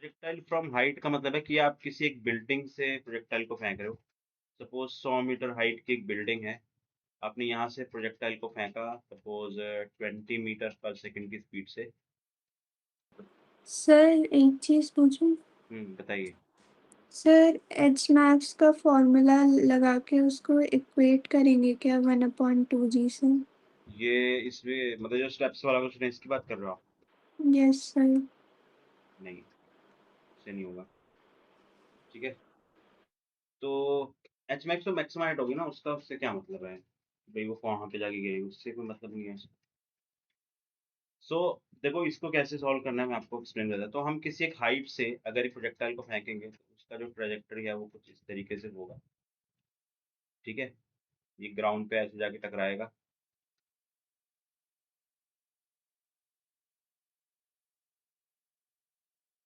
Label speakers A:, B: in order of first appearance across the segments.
A: Projectile from height का मतलब है कि आप किसी एक बिल्डिंग से प्रोजेक्टाइल को फेंक रहे हो। सपोज 100 मीटर हाइट की एक बिल्डिंग है, आपने यहाँ से प्रोजेक्टाइल को फेंका सपोज 20 मीटर पर सेकंड की स्पीड से।
B: सर एक चीज़ पूछूं?
A: बताइए।
B: सर एच मैक्स का फॉर्मूला लगा के उसको इक्वेट करेंगे क्या 1/2g से?
A: ये इसमें मतलब जो स्टेप्स वाला क्वेश्चन है इसकी बात कर रहे हो आप?
B: Yes sir.
A: नहीं, इससे नहीं होगा। ठीक है, तो एच मैक्स तो मैक्सिमम हाइट होगी ना, उसका उससे क्या मतलब है भाई, वो वहां पे जाके गिरेगी, उससे कोई मतलब नहीं है। सो देखो, इसको कैसे सॉल्व करना है मैं आपको एक्सप्लेन करता हूँ। तो हम किसी एक हाइट से अगर एक प्रोजेक्टाइल को फेंकेंगे तो उसका जो ट्रेजेक्टरी है वो कुछ इस तरीके से होगा। ठीक है, ये ग्राउंड पे ऐसे जाके टकराएगा।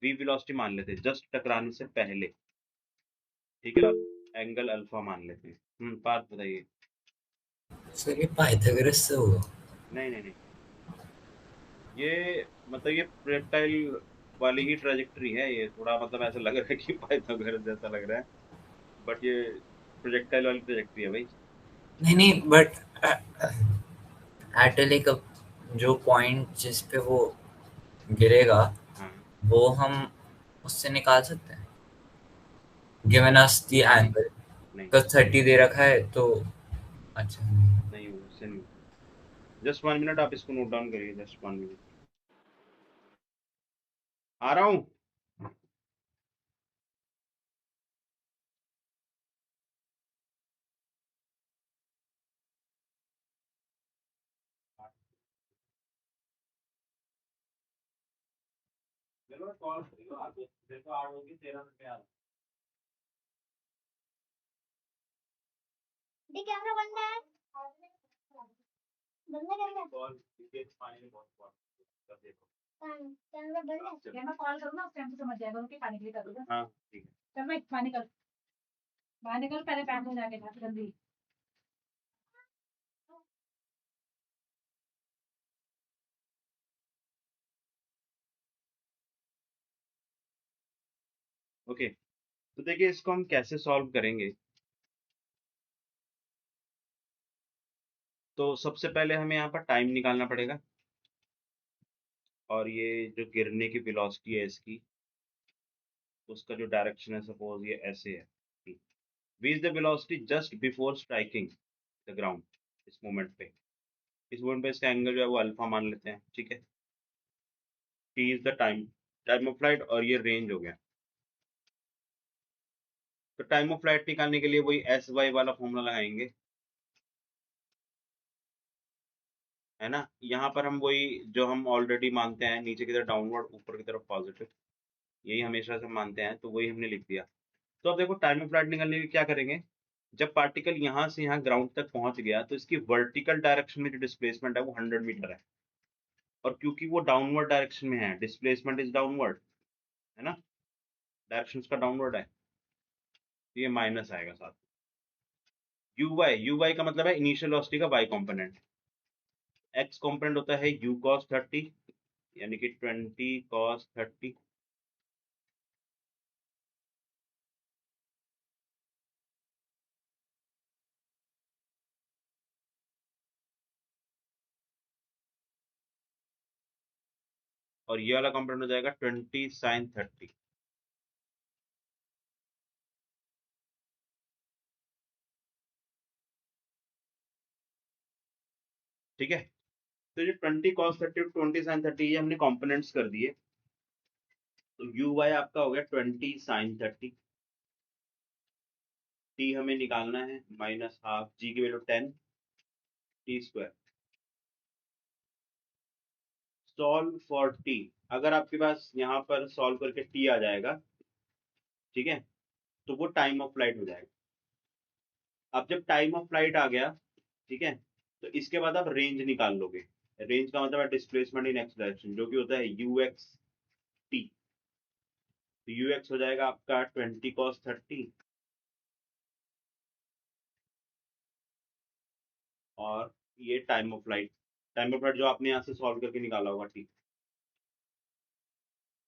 A: वी वेलोसिटी मान लेते हैं जस्ट टकराने से पहले। ठीक है, एंगल अल्फा मान लेते हैं। बात बताइए।
C: सर ये पाइथागोरस से होगा।
A: नहीं नहीं नहीं, ये मतलब ये प्रोजेक्टाइल वाली ही ट्रेजेक्टरी है। ये थोड़ा मतलब ऐसा लग रहा है कि पाइथागोरस जैसा लग रहा है, बट ये प्रोजेक्टाइल वाली ट्रेजेक्टरी है भाई।
C: नहीं नहीं, बट एट लाइक जो पॉइंट जिस पे वो गिरेगा
A: हाँ।
C: वो हम उससे निकाल सकते हैं। गिवन अस द
A: नहीं
C: एंगल
A: नहीं
C: का 30 दे रखा है तो अच्छा।
A: नहीं होगा, उससे नहीं होगा। जस्ट 1 मिनट, आप इसको नोट डाउन करिए, जस्ट 1 मिनट। आ रहा हूँ। चलो कॉल करियो, आप देखो 8 होगी 13 मिनट में आ रहा
D: ये कैमरा बंद है। बंद करेगा
A: कॉल। पानी में बहुत बहुत कर देखो।
D: कैमरा बंद है।
E: मैं कॉल करूँ ना उस टाइम पे समझ जाएगा उनके पानी के लिए करूँगा।
A: हाँ ठीक है।
E: चल मैं पानी कर बाहर निकल पहले पैक में जाके जल्दी।
A: ओके, तो देखिए इसको हम कैसे सॉल्व करेंगे। तो सबसे पहले हमें यहाँ पर टाइम निकालना पड़ेगा, और ये जो गिरने की वेलोसिटी है इसकी, उसका जो डायरेक्शन है सपोज ये ऐसे है। V is the velocity just before striking the ground. इस मोमेंट पे, इस मोमेंट पे इसका एंगल जो है वो अल्फा मान लेते हैं। ठीक है, T is the time, time of flight, और ये रेंज हो गया। तो टाइम ऑफ फ्लाइट निकालने के लिए वही एस वाई वाला फॉर्मूला लगाएंगे, है ना। यहाँ पर हम वही जो हम ऑलरेडी मानते हैं, नीचे की तरफ डाउनवर्ड, ऊपर की तरफ पॉजिटिव, यही हमेशा से मानते हैं, तो वही हमने लिख दिया। तो अब देखो टाइम ऑफ फ्लाइट निकालने के लिए क्या करेंगे। जब पार्टिकल यहाँ से यहाँ ग्राउंड तक पहुंच गया तो इसकी वर्टिकल डायरेक्शन में जो डिस्प्लेसमेंट है वो 100 मीटर है, और क्योंकि वो डाउनवर्ड डायरेक्शन में है, डिस्प्लेसमेंट इज डाउनवर्ड, है ना, डायरेक्शन उसका डाउनवर्ड है, तो ये माइनस आएगा साथ। यू वाई का मतलब है इनिशियल वेलोसिटी का वाई कॉम्पोनेंट। एक्स कॉम्पोनेंट होता है यू कॉस 30, यानी कि 20 cos 30। और ये वाला कॉम्पोनेंट हो जाएगा 20 sin 30। ठीक है, तो ये 20 cos 30 और 20 sin 30 ये हमने कॉम्पोनेंट्स कर दिए। तो यू वाई आपका हो गया 20 sin 30। टी हमें निकालना है -12, जी की value 10 t²। Solve for T, अगर आपके पास यहाँ पर सॉल्व करके टी आ जाएगा, ठीक है, तो वो टाइम ऑफ फ्लाइट हो जाएगा। अब जब टाइम ऑफ फ्लाइट आ गया, ठीक है, तो इसके बाद आप रेंज निकाल लोगे। रेंज का मतलब है डिस्प्लेसमेंट इन एक्स डायरेक्शन, जो कि होता है यू एक्स टी। तो यू एक्स हो जाएगा आपका 20 cos 30, और ये time of flight, time of flight जो आपने यहाँ से सॉल्व करके निकाला होगा टी,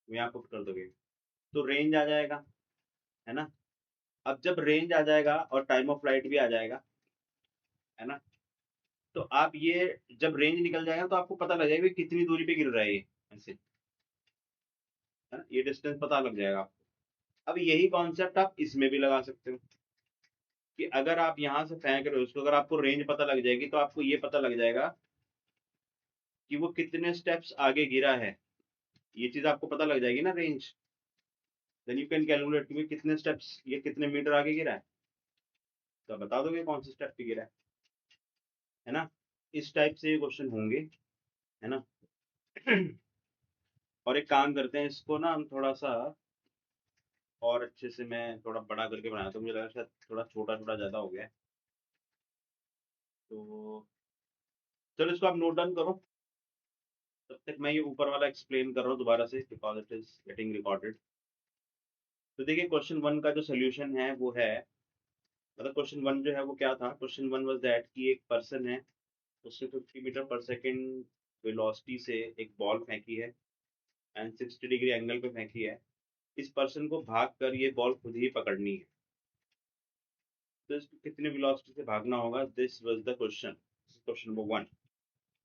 A: वो यहाँ पुट कर दोगे। तो रेंज आ जाएगा, है ना। अब जब रेंज आ जाएगा और टाइम ऑफ फ्लाइट भी आ जाएगा, है ना, तो आप ये जब रेंज निकल जाएगा तो आपको पता लग जाएगा कि कितनी दूरी पे गिर रहा है ये, ऐसे, है ना, ये डिस्टेंस पता लग जाएगा आपको। अब यही कॉन्सेप्ट आप इसमें भी लगा सकते हो कि अगर आप यहाँ से फेंक रहे हो उसको, अगर आपको रेंज पता लग जाएगी तो आपको ये पता लग जाएगा कि वो कितने स्टेप्स आगे गिरा है। ये चीज आपको पता लग जाएगी ना, range. Then you can calculate कि कितने स्टेप्स, ये कितने मीटर आगे गिरा है, तो आप बता दोगे कौन से स्टेप पे गिरा है ना। इस टाइप से ये क्वेश्चन होंगे, है ना। और एक काम करते हैं, इसको ना हम थोड़ा सा और अच्छे से, मैं थोड़ा बड़ा करके बनाया तो मुझे लगा शायद थोड़ा छोटा छोटा ज्यादा हो गया है। तो चलो इसको आप नोट डाउन करो, तब तक मैं ये ऊपर वाला एक्सप्लेन कर रहा हूँ दोबारा से, because it is getting recorded. तो देखिए क्वेश्चन वन का जो सोल्यूशन है वो है, मतलब क्वेश्चन वन जो है वो क्या था, क्वेश्चन वन वाज दैट कि एक पर्सन है, उसने 50 मीटर पर सेकेंड वेलोसिटी से एक बॉल फेंकी है एंड 60 डिग्री एंगल पे फेंकी है। इस पर्सन को भाग कर ये बॉल खुद ही पकड़नी है, तो इसको कितने वेलोसिटी से भागना होगा, this was the question, question number one.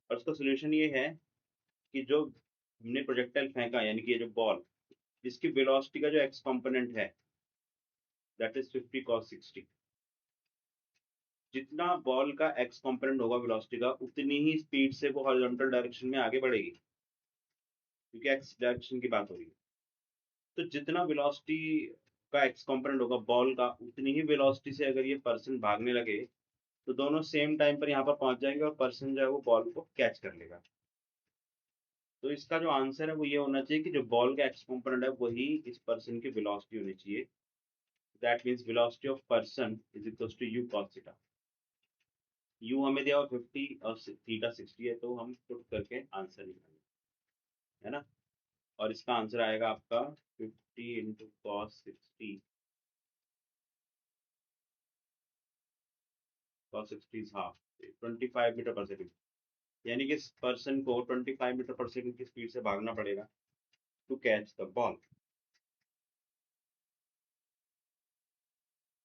A: और इसका सोल्यूशन ये है कि जो हमने प्रोजेक्टाइल फेंका, यानी कि ये जो बॉल, इसकी वेलोसिटी का जो एक्स कंपोनेंट है दैट इज 50 cos 60। जितना बॉल का एक्स कंपोनेंट होगा वेलोसिटी का, उतनी ही स्पीड से वो हॉरिजॉन्टल डायरेक्शन में आगे बढ़ेगी, क्योंकि एक्स डायरेक्शन की बात हो रही है। तो जितना वेलोसिटी का एक्स कंपोनेंट होगा बॉल का, उतनी ही वेलोसिटी से अगर ये पर्सन भागने लगे तो दोनों सेम टाइम पर यहाँ पर पहुंच जाएंगे और पर्सन जो है वो बॉल को कैच कर लेगा। तो इसका जो आंसर है वो ये होना चाहिए कि जो बॉल का एक्स कंपोनेंट है वही इस पर्सन की वेलोसिटी होनी चाहिए। That means velocity of person is equals to u cos theta. U हमें दिया हुआ 50 और थीटा 60 है, तो हम पुट करके आंसर निकालेंगे, है ना। और इसका आंसर आएगा आपका 50 into cos 60, cos 60 is half, 25 metre पर सेकेंड। यानी कि इस पर्सन को 25 मीटर पर सेकेंड की स्पीड से भागना पड़ेगा to catch the ball.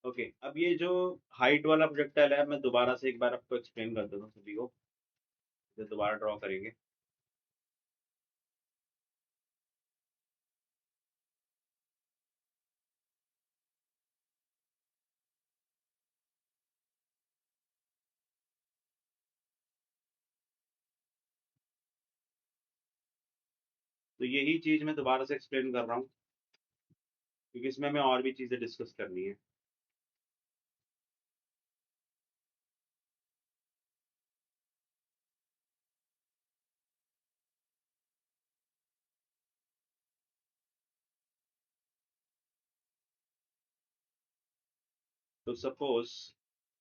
A: Okay, अब ये जो हाइट वाला प्रोजेक्टाइल है, मैं दोबारा से एक बार आपको एक्सप्लेन कर देता हूँ सभी को, इसे दोबारा ड्रॉ करेंगे। तो यही चीज मैं दोबारा से एक्सप्लेन कर रहा हूँ, क्योंकि इसमें हमें और भी चीजें डिस्कस करनी है। तो सपोज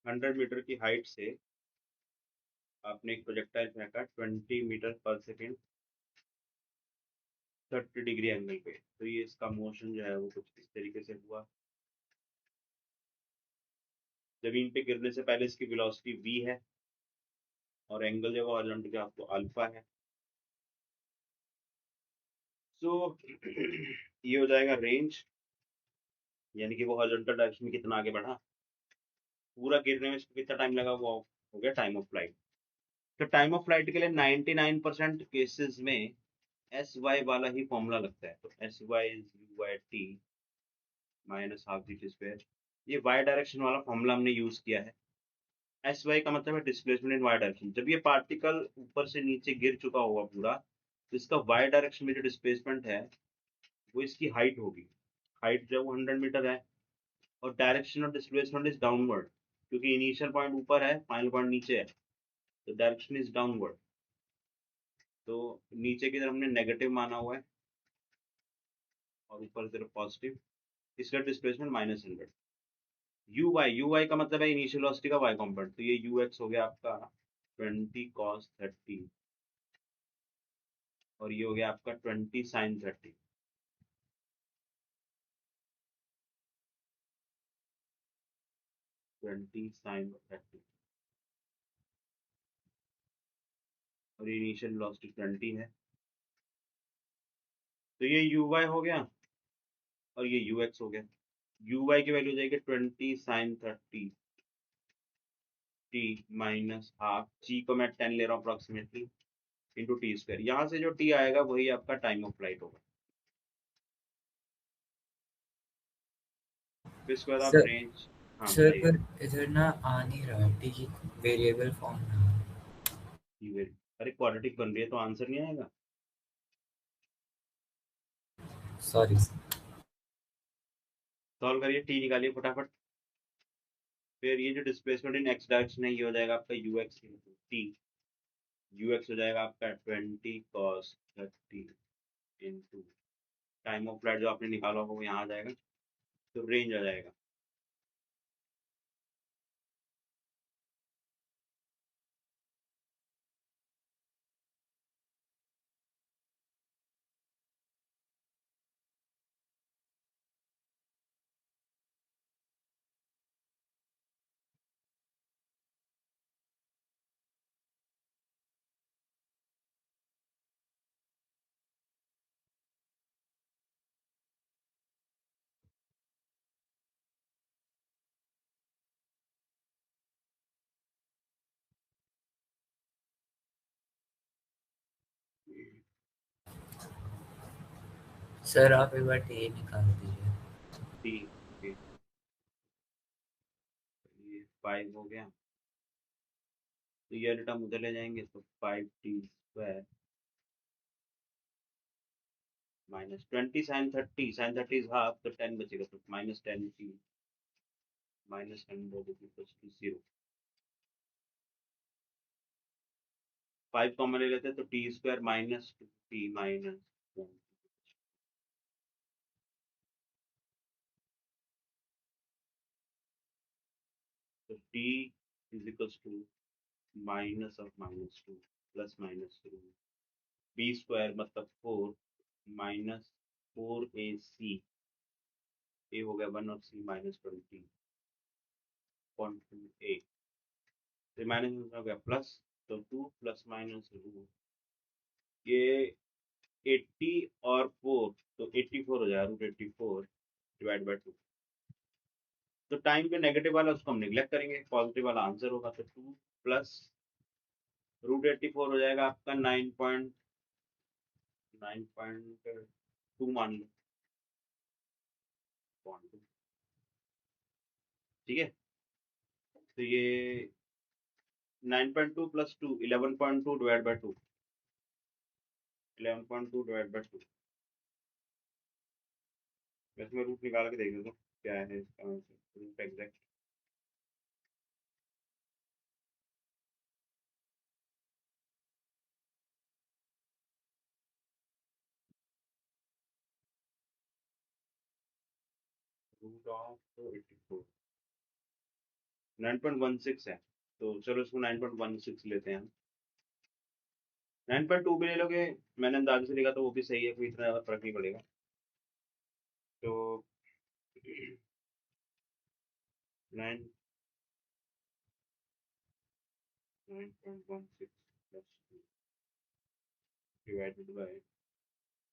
A: 100 मीटर की हाइट से आपने एक प्रोजेक्टाइल फेंका 20 मीटर पर सेकेंड 30 डिग्री एंगल पे, तो ये इसका मोशन जो है वो कुछ इस तरीके से हुआ। जमीन पे गिरने से पहले इसकी वेलोसिटी v है और एंगल जो है हॉरिजॉन्टल का आपको अल्फा है। सो ये हो जाएगा रेंज, यानी कि वो हॉरिजॉन्टल डायरेक्शन में कितना आगे बढ़ा, पूरा गिरने में इसको कितना टाइम लगा, वो हो गया टाइम ऑफ फ्लाइट। तो टाइम ऑफ फ्लाइट के लिए 99% केसेस में एस वाई वाला ही फॉर्मूला लगता है। तो s y is u by t minus half g t square, ये वाई डायरेक्शन वाला फॉर्मूला हमने यूज किया है। एस वाई का मतलब है डिस्प्लेसमेंट इन वाई डायरेक्शन। जब ये पार्टिकल ऊपर से नीचे गिर चुका होगा पूरा, तो इसका वाई डायरेक्शन में जो डिस्प्लेसमेंट है वो इसकी हाइट होगी। हाइट जो है वो 100 मीटर है, और direction of displacement is downward, क्योंकि इनिशियल पॉइंट ऊपर है, फाइनल पॉइंट नीचे है, तो डायरेक्शन इज डाउनवर्ड। तो नीचे की तरफ हमने नेगेटिव माना हुआ है और ऊपर की तरफ पॉजिटिव, इसका डिस्प्लेसमेंट -100। यू वाई का मतलब है इनिशियल वेलोसिटी का वाई कॉम्पोनेंट, तो ये यू एक्स हो गया आपका 20 cos 30 और ये हो गया आपका 20 sin 30। और इनिशियल वेलोसिटी 20 है, तो ये यू वाई हो गया और ये ux हो गया। uy की वैल्यू हो जाएगी 20 sin 30 t minus half, g को मैं 10 ले रहा हूँ अप्रोक्सीमेटली, इंटू टी स्क्वायर। यहाँ से जो t आएगा वही आपका टाइम ऑफ फ्लाइट होगा। फिर इसके बाद आप
C: सर
A: रेंज, हाँ
C: सर
A: बताइए।
C: पर इधर ना आ नहीं रहा टी की वेरिएबल फॉर्म में।
A: अरे क्वाड्रेटिक बन रही है तो आंसर नहीं आएगा।
C: सॉरी।
A: सॉल्व करिए, टी निकालिए फटाफट। फिर ये जो डिस्प्लेसमेंट इन एक्स डायरेक्शन है ये हो जाएगा आपका ux इंटू टी। ux हो जाएगा आपका 20 cos 30 into time of flight जो आपने निकाला होगा वो यहाँ आ जाएगा, तो रेंज आ जाएगा।
C: सर आप एक बार टी निकाल दीजिए।
A: टी ओके, ये 5 हो गया, तो ये टर्म उधर ले जाएंगे तो 5t square minus 20 sin 30, sin 30 is half तो 10 बचेगा, तो minus 10t minus 100 equals to 0। 5 common ले लेते हैं तो T square minus 2t minus 1, तो t is equals to minus of minus 2 plus minus 2, b square मतलब 4 माइनस 4ac, ए हो गया 1 और c माइनस 20.28, तो माइनस हो गया प्लस, तो 2 प्लस माइनस रूट, ये 80 और 4 तो 84 हो जाएगा, रूट 84 डिवाइड बाई 2। तो टाइम पे नेगेटिव वाला उसको हम निगलेक्ट करेंगे, पॉजिटिव वाला आंसर होगा, तो 2 प्लस रूट 84 हो जाएगा आपका 9.2 मान लो, ठीक है। तो ये 9.2 plus 2 11.2 divide by 2, 11.2 divide by 2। वैसे मैं रूट निकाल के देख लेता हूँ क्या है इसका answer, root exact root of 84 9.16 है, तो चलो इसको 9.16 लेते हैं हम। 9.2 भी ले लोगे, मैंने अंदाजे से लिखा तो वो भी सही है, कोई इतना ज़्यादा फर्क नहीं पड़ेगा। तो 9 9.16 प्लस 2 डिवाइडेड बाय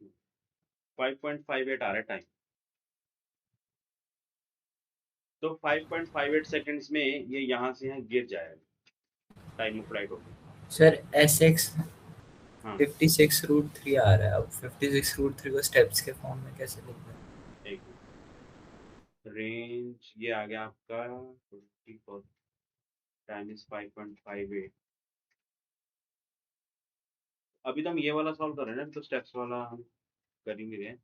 A: 2, 5.58 आ रहा है टाइम। तो 5.58 सेकंड्स में ये यहाँ से यहाँ गिर जाएगा, टाइम ऑफ फ्लाइट होगी।
C: सर sx
A: हाँ
C: 56 रूट 3 आ रहा है। अब 56 रूट 3 को स्टेप्स के फॉर्म में कैसे लिखना है?
A: एक रेंज ये आ गया आपका 20 टाइम इज 5.58। अभी तो हम ये वाला सॉल्व कर रहे हैं ना, तो स्टेप्स वाला हम कर ही नहीं रहे हैं।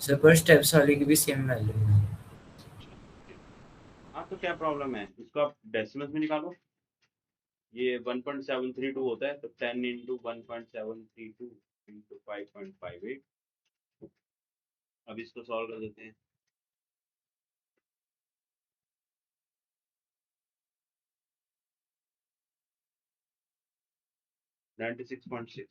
C: सर पर स्टेप्स वाले की भी सेम वैल्यू है।
A: हाँ तो क्या प्रॉब्लम है, इसको आप डेसिमल्स में निकालो। ये 1.732 होता है, तो 10 इंटू 1.732 इंटू 5.58। अब इसको सॉल्व कर देते हैं। नाइन्टी 96.6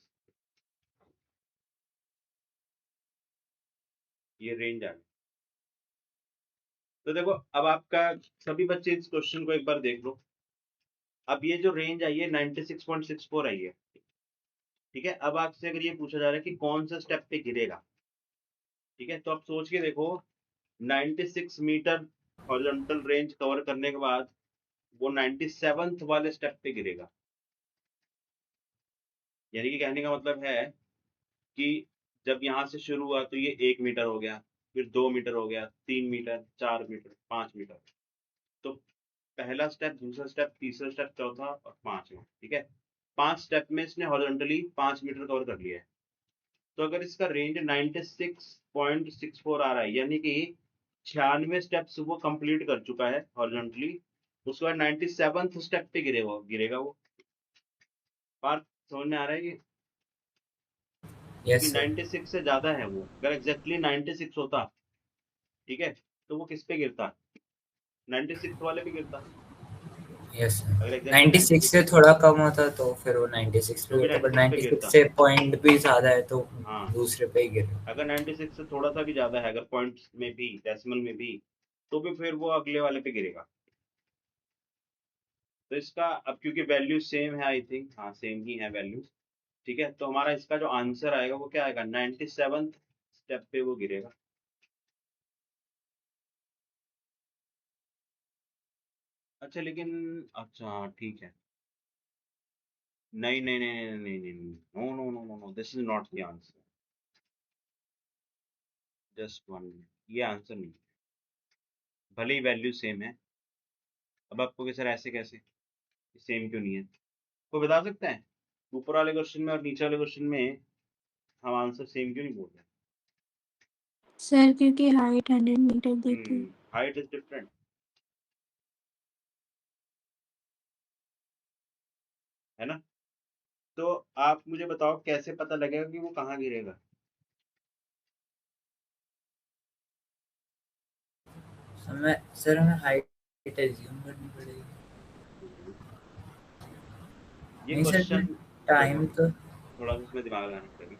A: ये रेंज आ गई। तो देखो अब आपका, सभी बच्चे इस क्वेश्चन को एक बार देख लो। अब ये जो रेंज आई है 96.64 आई है, ठीक है। अब आपसे अगर ये पूछा जा रहा है कि कौन सा स्टेप पे गिरेगा, ठीक है, तो आप सोच के देखो 96 मीटर हॉरिजॉन्टल रेंज कवर करने के बाद वो 97th वाले स्टेप पे गिरेगा। यानी कि कहने का मतलब है कि जब यहाँ से शुरू हुआ तो ये 1 मीटर हो गया, फिर 2 मीटर हो गया, 3 मीटर, 4 मीटर, 5 मीटर। तो पहला स्टेप, दूसरा स्टेप, तीसरा स्टेप, चौथा और 5वां। ठीक है, 5 स्टेप में इसने हॉरिजॉन्टली 5 मीटर कवर कर लिया है। तो अगर इसका रेंज 96.64 आ रहा है, यानी कि 96 स्टेप्स वो कंप्लीट कर चुका है हॉरिजॉन्टली, उसके बाद 97th स्टेप पे गिरेगा वो। बात समझ में आ रहा है कि
C: यस सर।
A: 96 से ज्यादा है वो। अगर एग्जैक्टली 96 होता, ठीक है, तो वो किस पे गिरता? 96 वाले पे गिरता।
C: यस सर,
A: अगर एग्जैक्टली
C: 96 से थोड़ा कम होता तो फिर वो 96 पे
A: तो भी
C: गिरता, बट
A: 96 पे
C: 96
A: गिरता।
C: से पॉइंट भी ज्यादा है तो
A: हाँ,
C: दूसरे पे ही गिरे।
A: अगर 96 से थोड़ा सा भी ज्यादा है, अगर पॉइंट्स में भी, डेसिमल में भी, तो भी फिर वो अगले वाले पे गिरेगा। तो इसका अब क्योंकि वैल्यू सेम है, आई थिंक, हाँ सेम ही है वैल्यूज, ठीक है, तो हमारा इसका जो आंसर आएगा वो क्या आएगा? 97th स्टेप पे वो गिरेगा। अच्छा लेकिन, अच्छा ठीक है, नहीं नहीं नहीं नहीं नहीं नहीं, no no no no no, this is not the answer. Just one, ये आंसर नहीं है। भले ही वैल्यू सेम है। अब आपको कि सर ऐसे कैसे सेम क्यों नहीं है, कोई बता सकता है? ऊपर वाले क्वेश्चन में और नीचे वाले क्वेश्चन में हम आंसर सेम क्यों नहीं बोल रहे?
B: सर क्योंकि हाइट 100 मीटर देती है।
A: हाइट इज डिफरेंट, है ना? तो आप मुझे बताओ कैसे पता लगेगा कि वो कहाँ गिरेगा?
C: सर हमें हाइट एज्यूम करनी पड़ेगी।
A: ये
C: नहीं सर,
A: क्वेश्चन देखो,
C: टाइम तो
A: थोड़ा सा इसमें दिमाग लगाना पड़ेगा।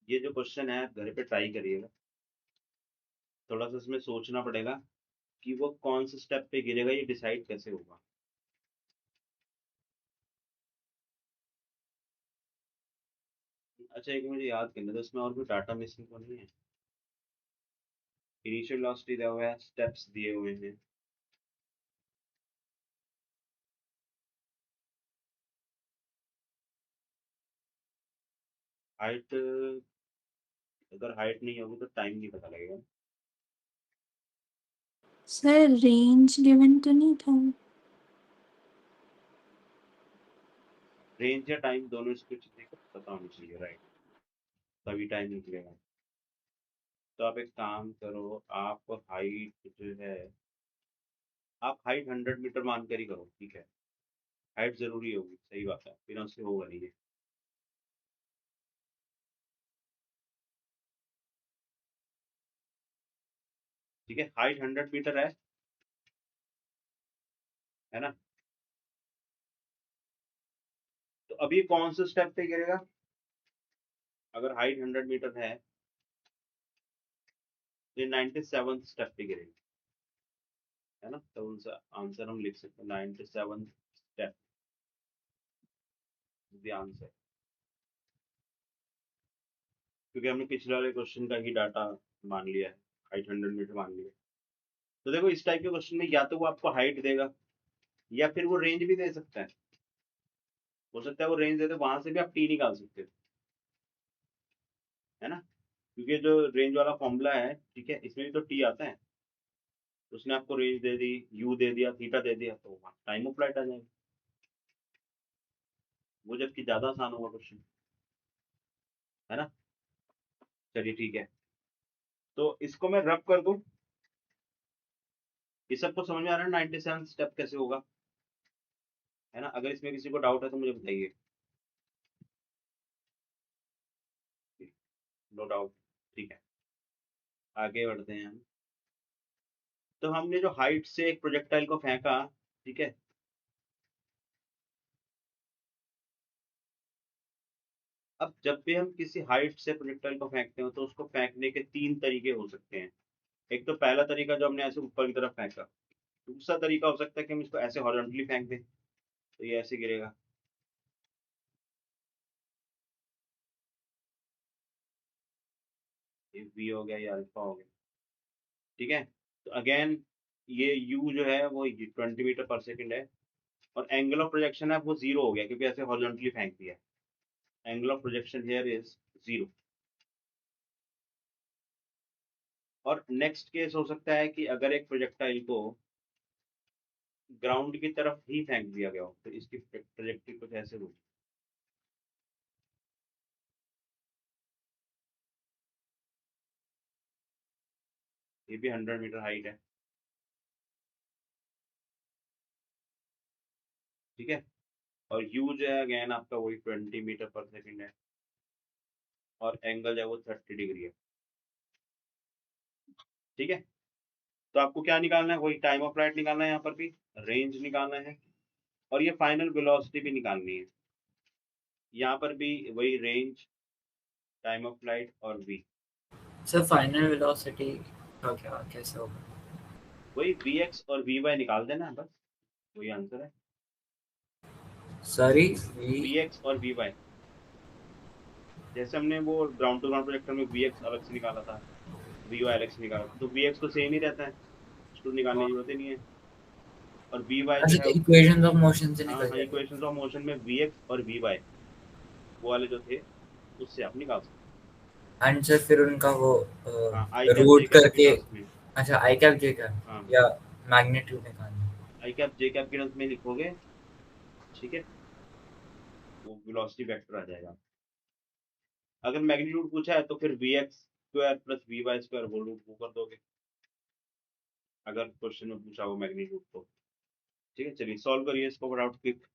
A: ये जो क्वेश्चन है घर पे ट्राई करिएगा, थोड़ा सा इसमें सोचना पड़ेगा कि वो कौन से स्टेप पे गिरेगा, ये डिसाइड कैसे होगा। अच्छा एक मुझे याद करना था, इसमें और कोई डाटा मिसिंग तो नहीं है? इनिशियल वेलोसिटी दिया हुआ है, स्टेप्स दिए हुए हैं, हाइट, अगर हाइट नहीं होगी तो टाइम नहीं पता लगेगा।
B: सर रेंज गिवन तो नहीं था।
A: रेंज या टाइम दोनों इसको चीजें पता होनी चाहिए, राइट, तभी टाइम निकलेगा। तो आप एक काम करो, आप हाइट जो है, आप हाइट 100 मीटर मान कर ही करो, ठीक है? हाइट जरूरी होगी, सही बात है, बिना उसके होगा नहीं है। ठीक है, हाइट 100 मीटर है ना? तो अभी कौन से स्टेप पे गिरेगा? अगर हाइट 100 मीटर है तो 97th स्टेप पे गिरेगा, है ना? तो उनका आंसर हम लिख सकते हैं 97th स्टेप द आंसर, क्योंकि हमने पिछले वाले क्वेश्चन का ही डाटा मान लिया है, हाइट 100 मीटर मान लिया है। तो देखो इस टाइप के क्वेश्चन में या तो वो आपको हाइट देगा या फिर वो रेंज भी दे सकता है। हो सकता है वो रेंज दे दे, वहां से भी आप टी निकाल सकते हो, है ना? क्योंकि जो रेंज वाला फॉर्मूला है, ठीक है, इसमें भी तो टी आता है। उसने आपको range they the, you they दिया, थीटा दे दिया, तो टाइम ऑफ फ्लाइट आ जाएगा। वो जबकि ज्यादा आसान होगा क्वेश्चन, है ना? चलिए ठीक है, तो इसको मैं रब कर दूं। ये सबको समझ में आ रहा है 97 स्टेप कैसे होगा, है ना? अगर इसमें किसी को डाउट है तो मुझे बताइए। नो डाउट, ठीक है, आगे बढ़ते हैं हम। तो हमने जो हाइट से एक प्रोजेक्टाइल को फेंका, ठीक है, अब जब भी हम किसी हाइट से प्रोजेक्टाइल को फेंकते हो तो उसको फेंकने के 3 तरीके हो सकते हैं। एक तो पहला तरीका जो हमने ऐसे ऊपर की तरफ फेंका, दूसरा तरीका हो सकता है कि हम इसको ऐसे हॉरिजॉन्टली फेंक दें, तो ये ऐसे गिरेगा। ये v हो गया, ये अल्फा हो गया, ठीक है। तो अगेन ये u जो है वो 20 मीटर पर सेकंड है, और एंगल ऑफ प्रोजेक्शन है वो 0 हो गया क्योंकि ऐसे हॉरिजॉन्टली फेंक दिया। Angle of projection here is 0। और नेक्स्ट केस हो सकता है कि अगर एक प्रोजेक्टाइल को ग्राउंड की तरफ ही फेंक दिया गया हो, तो इसकी ट्रेजेक्टरी कुछ ऐसे होगी। ये भी 100 मीटर हाइट है, ठीक है। और u जो है अगेन आपका वही 20 मीटर पर सेकंड है, और एंगल जो है वो 30 डिग्री है, ठीक है। तो आपको क्या निकालना है, वही टाइम ऑफ फ्लाइट निकालना है, यहाँ पर भी रेंज निकालना है, और ये फाइनल वेलोसिटी भी निकालनी है। यहाँ पर भी वही रेंज, टाइम ऑफ फ्लाइट और v।
C: सर फाइनल वेलोसिटी का क्या कैसे होगा?
A: वही vx और vy निकाल देना है, बस वही आंसर है।
C: सॉरी
A: vx और vy, जैसे हमने वो ग्राउंड टू ग्राउंड प्रोजेक्टर में vx अलग से निकाला था, vy अलग से निकाला था, तो vx तो सेम ही रहता है, उसको निकालने की जरूरत ही नहीं है। और vy जो
C: अच्छा,
A: है,
C: इक्वेशंस ऑफ मोशन से
A: हाँ
C: निकल
A: हाँ,
C: जाएगा।
A: इक्वेशंस ऑफ मोशन में vx और vy वो वाले जो थे उससे आप निकाल सकते
C: एंड सर फिर उनका वो
A: हैं। हाँ, आई कैप जे
C: रूट
A: कैप की
C: करके,
A: टर्म्स में,
C: अच्छा आई कैप जे कैप
A: हाँ
C: या मैग्नीट्यूड निकालना।
A: आई कैप जे कैप की टर्म्स में लिखोगे, ठीक है, वो वेलोसिटी वेक्टर आ जाएगा। अगर मैग्नीट्यूड पूछा है तो फिर vx square plus vy square whole root वो कर दोगे, अगर क्वेश्चन में पूछा हो मैग्नीट्यूड तो, ठीक है। चलिए सॉल्व करिए इसको फटाफट क्विक।